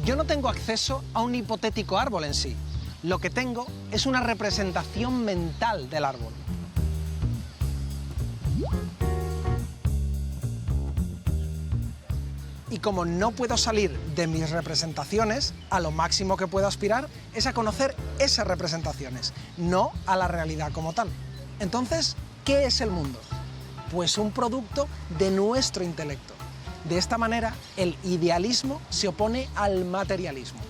Yo no tengo acceso a un hipotético árbol en sí. Lo que tengo es una representación mental del árbol. Y como no puedo salir de mis representaciones, a lo máximo que puedo aspirar es a conocer esas representaciones, no a la realidad como tal. Entonces, ¿qué es el mundo? Pues un producto de nuestro intelecto. De esta manera, el idealismo se opone al materialismo.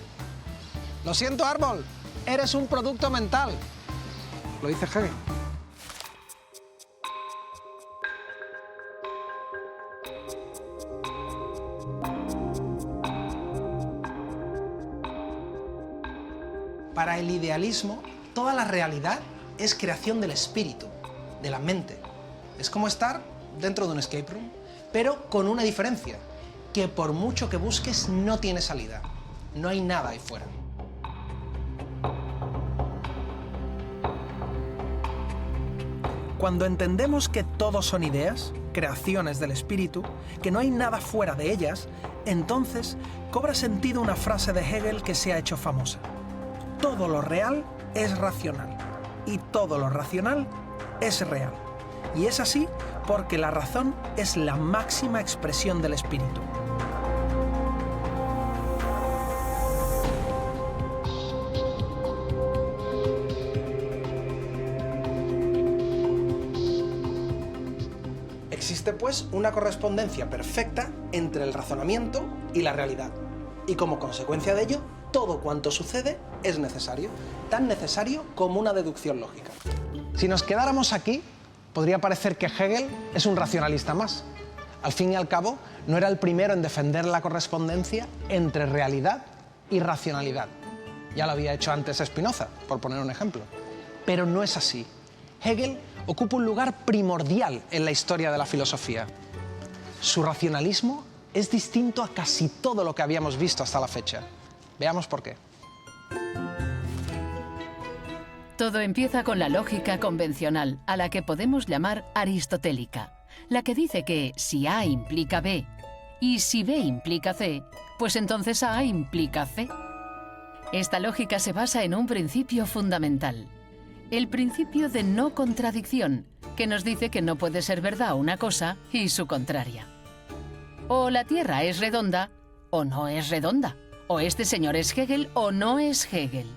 Lo siento, árbol, eres un producto mental. Lo dice Hegel. Para el idealismo, toda la realidad es creación del espíritu, de la mente. Es como estar dentro de un escape room, pero con una diferencia, que por mucho que busques no tiene salida. No hay nada ahí fuera. Cuando entendemos que todos son ideas, creaciones del espíritu, que no hay nada fuera de ellas, entonces cobra sentido una frase de Hegel que se ha hecho famosa. Todo lo real es racional y todo lo racional es real. Y es así porque la razón es la máxima expresión del espíritu. Existe pues una correspondencia perfecta entre el razonamiento y la realidad. Y como consecuencia de ello, todo cuanto sucede es necesario, tan necesario como una deducción lógica. Si nos quedáramos aquí, podría parecer que Hegel es un racionalista más. Al fin y al cabo, no era el primero en defender la correspondencia entre realidad y racionalidad. Ya lo había hecho antes Spinoza, por poner un ejemplo. Pero no es así. Hegel ocupa un lugar primordial en la historia de la filosofía. Su racionalismo es distinto a casi todo lo que habíamos visto hasta la fecha. Veamos por qué. Todo empieza con la lógica convencional, a la que podemos llamar aristotélica, la que dice que si A implica B y si B implica C, pues entonces A implica C. Esta lógica se basa en un principio fundamental, el principio de no contradicción, que nos dice que no puede ser verdad una cosa y su contraria. O la Tierra es redonda o no es redonda, o este señor es Hegel o no es Hegel.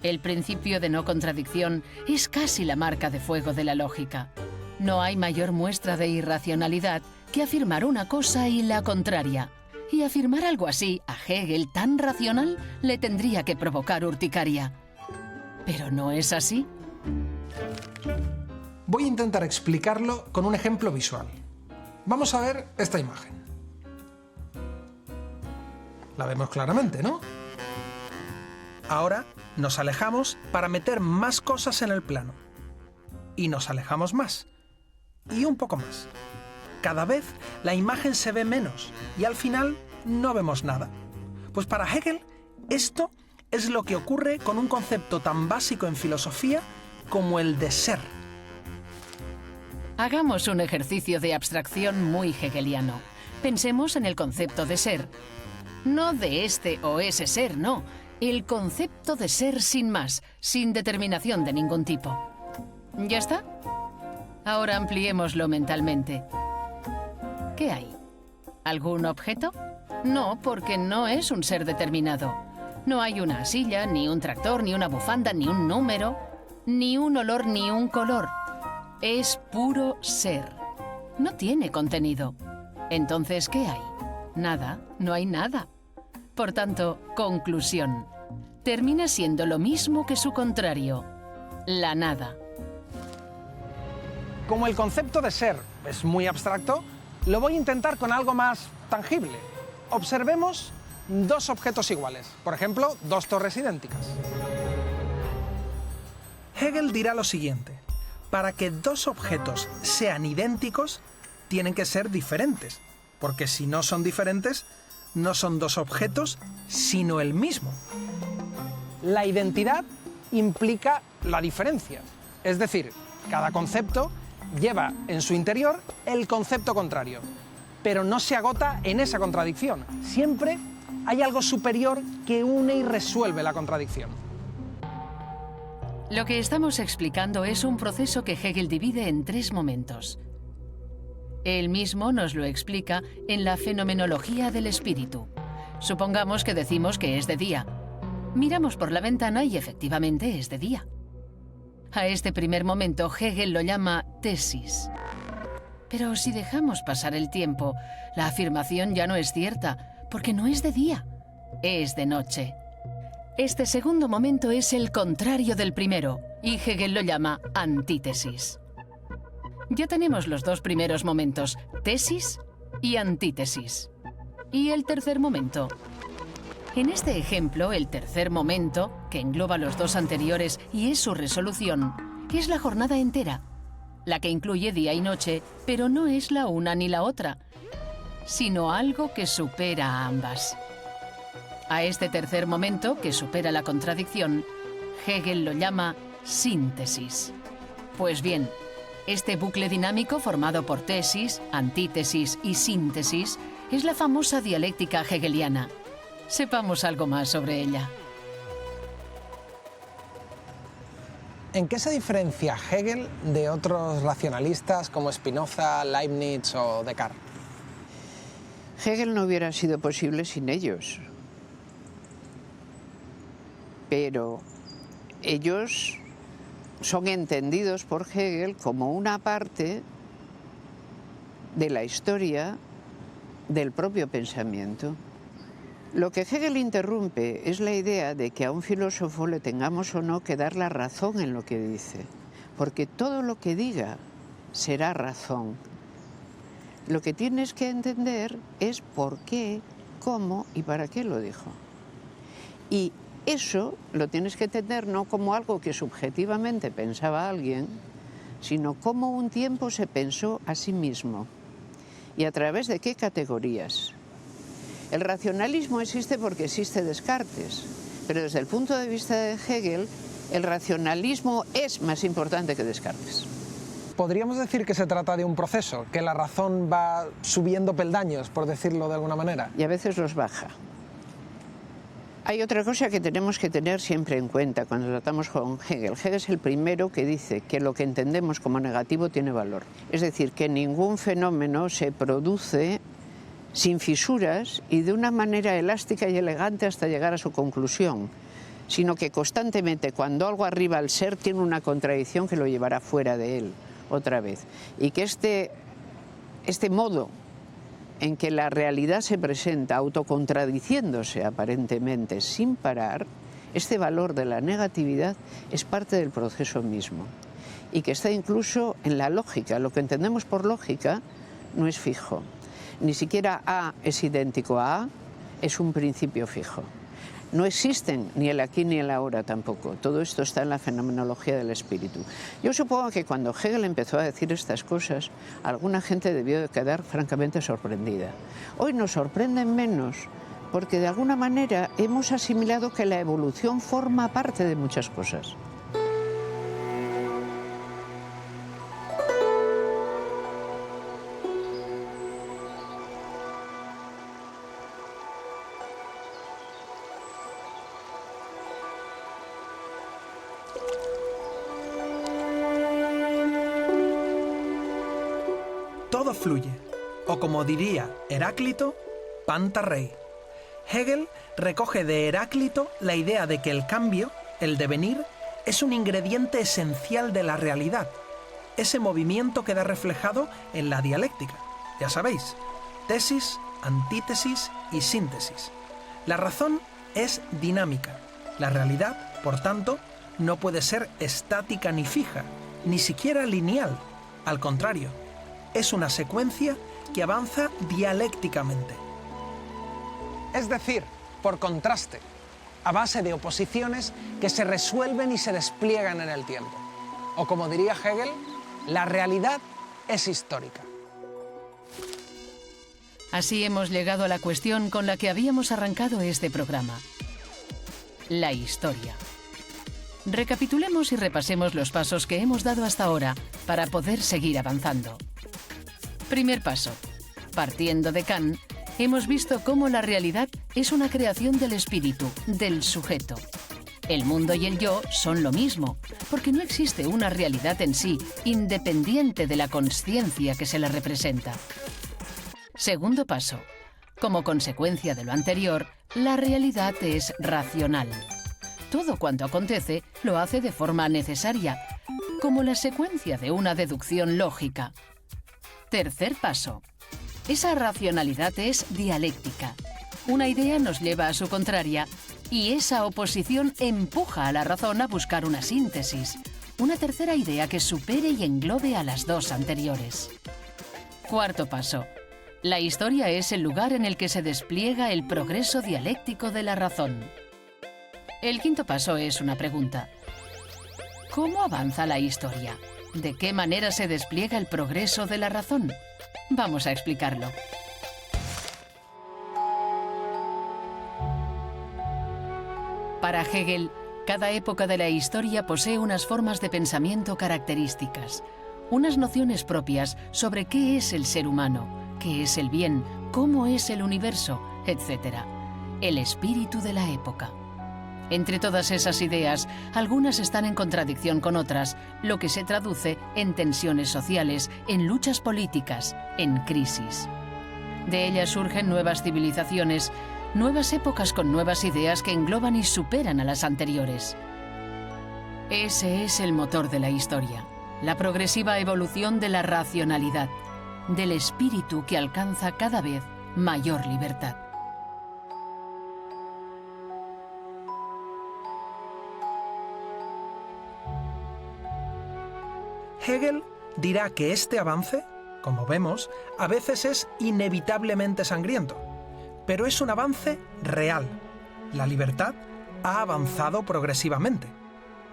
El principio de no contradicción es casi la marca de fuego de la lógica. No hay mayor muestra de irracionalidad que afirmar una cosa y la contraria. Y afirmar algo así a Hegel tan racional le tendría que provocar urticaria. ¿Pero no es así? Voy a intentar explicarlo con un ejemplo visual. Vamos a ver esta imagen. La vemos claramente, ¿no? Ahora nos alejamos para meter más cosas en el plano. Y nos alejamos más. Y un poco más. Cada vez la imagen se ve menos y al final no vemos nada. Pues para Hegel esto es lo que ocurre con un concepto tan básico en filosofía como el de ser. Hagamos un ejercicio de abstracción muy hegeliano. Pensemos en el concepto de ser. No de este o ese ser, no. El concepto de ser sin más, sin determinación de ningún tipo. ¿Ya está? Ahora ampliémoslo mentalmente. ¿Qué hay? ¿Algún objeto? No, porque no es un ser determinado. No hay una silla, ni un tractor, ni una bufanda, ni un número, ni un olor, ni un color. Es puro ser. No tiene contenido. Entonces, ¿qué hay? Nada, no hay nada. Por tanto, conclusión. Termina siendo lo mismo que su contrario, la nada. Como el concepto de ser es muy abstracto, lo voy a intentar con algo más tangible. Observemos dos objetos iguales, por ejemplo, dos torres idénticas. Hegel dirá lo siguiente: para que dos objetos sean idénticos, tienen que ser diferentes, porque si no son diferentes, no son dos objetos, sino el mismo. La identidad implica la diferencia, es decir, cada concepto lleva en su interior el concepto contrario, pero no se agota en esa contradicción, siempre Hay algo superior que une y resuelve la contradicción. Lo que estamos explicando es un proceso que Hegel divide en 3 momentos. Él mismo nos lo explica en la fenomenología del espíritu. Supongamos que decimos que es de día. Miramos por la ventana y efectivamente es de día. A este primer momento Hegel lo llama tesis. Pero si dejamos pasar el tiempo, la afirmación ya no es cierta, porque no es de día, es de noche. Este segundo momento es el contrario del primero, y Hegel lo llama antítesis. Ya tenemos los 2 primeros momentos, tesis y antítesis. ¿Y el tercer momento? En este ejemplo, el tercer momento, que engloba los 2 anteriores y es su resolución, es la jornada entera, la que incluye día y noche, pero no es la una ni la otra, sino algo que supera a ambas. A este tercer momento, que supera la contradicción, Hegel lo llama síntesis. Pues bien, este bucle dinámico formado por tesis, antítesis y síntesis es la famosa dialéctica hegeliana. Sepamos algo más sobre ella. ¿En qué se diferencia Hegel de otros racionalistas como Spinoza, Leibniz o Descartes? Hegel no hubiera sido posible sin ellos. Pero ellos son entendidos por Hegel como una parte de la historia del propio pensamiento. Lo que Hegel interrumpe es la idea de que a un filósofo le tengamos o no que dar la razón en lo que dice, porque todo lo que diga será razón. Lo que tienes que entender es por qué, cómo y para qué lo dijo. Y eso lo tienes que entender no como algo que subjetivamente pensaba alguien, sino como un tiempo se pensó a sí mismo y a través de qué categorías. El racionalismo existe porque existe Descartes, pero desde el punto de vista de Hegel, el racionalismo es más importante que Descartes. ¿Podríamos decir que se trata de un proceso, que la razón va subiendo peldaños, por decirlo de alguna manera? Y a veces los baja. Hay otra cosa que tenemos que tener siempre en cuenta cuando tratamos con Hegel. Hegel es el primero que dice que lo que entendemos como negativo tiene valor. Es decir, que ningún fenómeno se produce sin fisuras y de una manera elástica y elegante hasta llegar a su conclusión, sino que constantemente cuando algo arriba al ser tiene una contradicción que lo llevará fuera de él otra vez. Y que este modo en que la realidad se presenta autocontradiciéndose aparentemente sin parar, este valor de la negatividad es parte del proceso mismo y que está incluso en la lógica. Lo que entendemos por lógica no es fijo. Ni siquiera A es idéntico a A, es un principio fijo. No existen ni el aquí ni el ahora tampoco. Todo esto está en la fenomenología del espíritu. Yo supongo que cuando Hegel empezó a decir estas cosas, alguna gente debió de quedar francamente sorprendida. Hoy nos sorprenden menos porque de alguna manera hemos asimilado que la evolución forma parte de muchas cosas. Todo fluye, o como diría Heráclito, panta rei. Hegel recoge de Heráclito la idea de que el cambio, el devenir, es un ingrediente esencial de la realidad. Ese movimiento queda reflejado en la dialéctica. Ya sabéis, tesis, antítesis y síntesis. La razón es dinámica. La realidad, por tanto, no puede ser estática ni fija, ni siquiera lineal. Al contrario, es una secuencia que avanza dialécticamente. Es decir, por contraste, a base de oposiciones que se resuelven y se despliegan en el tiempo. O como diría Hegel, la realidad es histórica. Así hemos llegado a la cuestión con la que habíamos arrancado este programa: la historia. Recapitulemos y repasemos los pasos que hemos dado hasta ahora para poder seguir avanzando. Primer paso. Partiendo de Kant, Hemos visto cómo la realidad es una creación del espíritu, del sujeto. El mundo y el yo son lo mismo, porque no existe una realidad en sí, independiente de la consciencia que se le representa. Segundo paso. Como consecuencia de lo anterior, la realidad es racional. Todo cuanto acontece lo hace de forma necesaria, como la secuencia de una deducción lógica. Tercer paso. Esa racionalidad es dialéctica. Una idea nos lleva a su contraria y esa oposición empuja a la razón a buscar una síntesis, una tercera idea que supere y englobe a las dos anteriores. Cuarto paso. La historia es el lugar en el que se despliega el progreso dialéctico de la razón. El quinto paso es una pregunta. ¿Cómo avanza la historia? ¿De qué manera se despliega el progreso de la razón? Vamos a explicarlo. Para Hegel, cada época de la historia posee unas formas de pensamiento características, unas nociones propias sobre qué es el ser humano, qué es el bien, cómo es el universo, etc. El espíritu de la época. Entre todas esas ideas, algunas están en contradicción con otras, lo que se traduce en tensiones sociales, en luchas políticas, en crisis. De ellas surgen nuevas civilizaciones, nuevas épocas con nuevas ideas que engloban y superan a las anteriores. Ese es el motor de la historia, la progresiva evolución de la racionalidad, del espíritu que alcanza cada vez mayor libertad. Hegel dirá que este avance, como vemos, a veces es inevitablemente sangriento, pero es un avance real. La libertad ha avanzado progresivamente,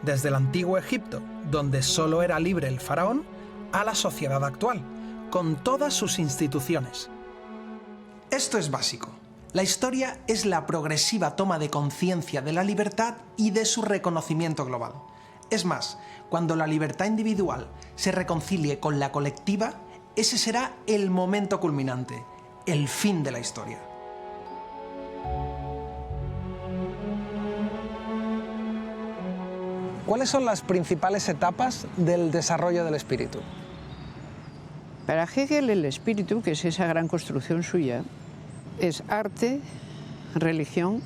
desde el antiguo Egipto, donde solo era libre el faraón, a la sociedad actual, con todas sus instituciones. Esto es básico. La historia es la progresiva toma de conciencia de la libertad y de su reconocimiento global. Es más, cuando la libertad individual se reconcilie con la colectiva, ese será el momento culminante, el fin de la historia. ¿Cuáles son las principales etapas del desarrollo del espíritu? Para Hegel, el espíritu, que es esa gran construcción suya, es arte, religión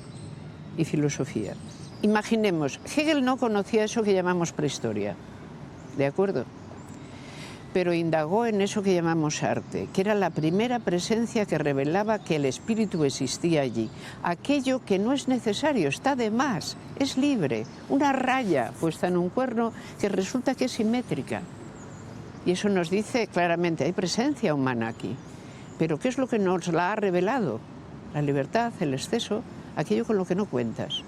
y filosofía. Imaginemos, Hegel no conocía eso que llamamos prehistoria, ¿de acuerdo? Pero indagó en eso que llamamos arte, que era la primera presencia que revelaba que el espíritu existía allí. Aquello que no es necesario, está de más, es libre, una raya puesta en un cuerno que resulta que es simétrica. Y eso nos dice claramente, hay presencia humana aquí. Pero ¿qué es lo que nos la ha revelado? La libertad, el exceso, aquello con lo que no cuentas.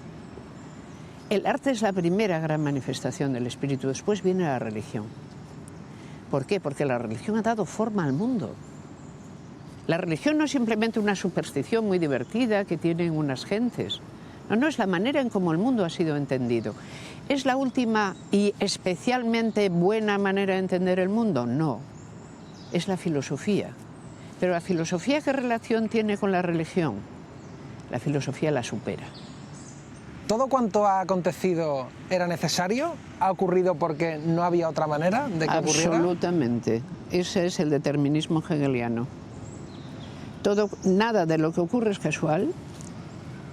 El arte es la primera gran manifestación del espíritu, después viene la religión. ¿Por qué? Porque la religión ha dado forma al mundo. La religión no es simplemente una superstición muy divertida que tienen unas gentes. No, es la manera en cómo el mundo ha sido entendido. ¿Es la última y especialmente buena manera de entender el mundo? No, es la filosofía. Pero la filosofía, ¿qué relación tiene con la religión? La filosofía la supera. ¿Todo cuanto ha acontecido era necesario? ¿Ha ocurrido porque no había otra manera de que ocurriera? Absolutamente. Ese es el determinismo hegeliano. Nada de lo que ocurre es casual,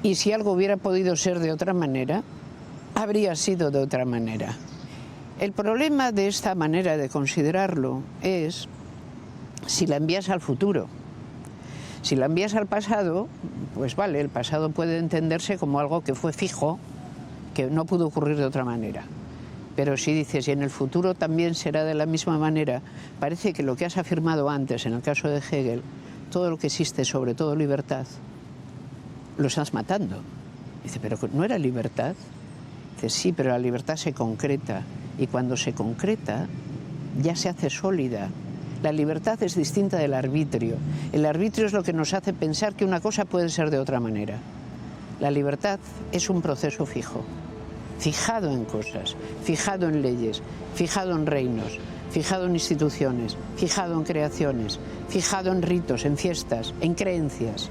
y si algo hubiera podido ser de otra manera, habría sido de otra manera. El problema de esta manera de considerarlo es si la envías al futuro. Si la envías al pasado, pues vale, el pasado puede entenderse como algo que fue fijo, que no pudo ocurrir de otra manera. Pero si dices, y en el futuro también será de la misma manera, parece que lo que has afirmado antes, en el caso de Hegel, todo lo que existe, sobre todo libertad, lo estás matando. Dice, pero ¿no era libertad? Dice, sí, pero la libertad se concreta, y cuando se concreta, ya se hace sólida. La libertad es distinta del arbitrio. El arbitrio es lo que nos hace pensar que una cosa puede ser de otra manera. La libertad es un proceso fijo, fijado en cosas, fijado en leyes, fijado en reinos, fijado en instituciones, fijado en creaciones, fijado en ritos, en fiestas, en creencias.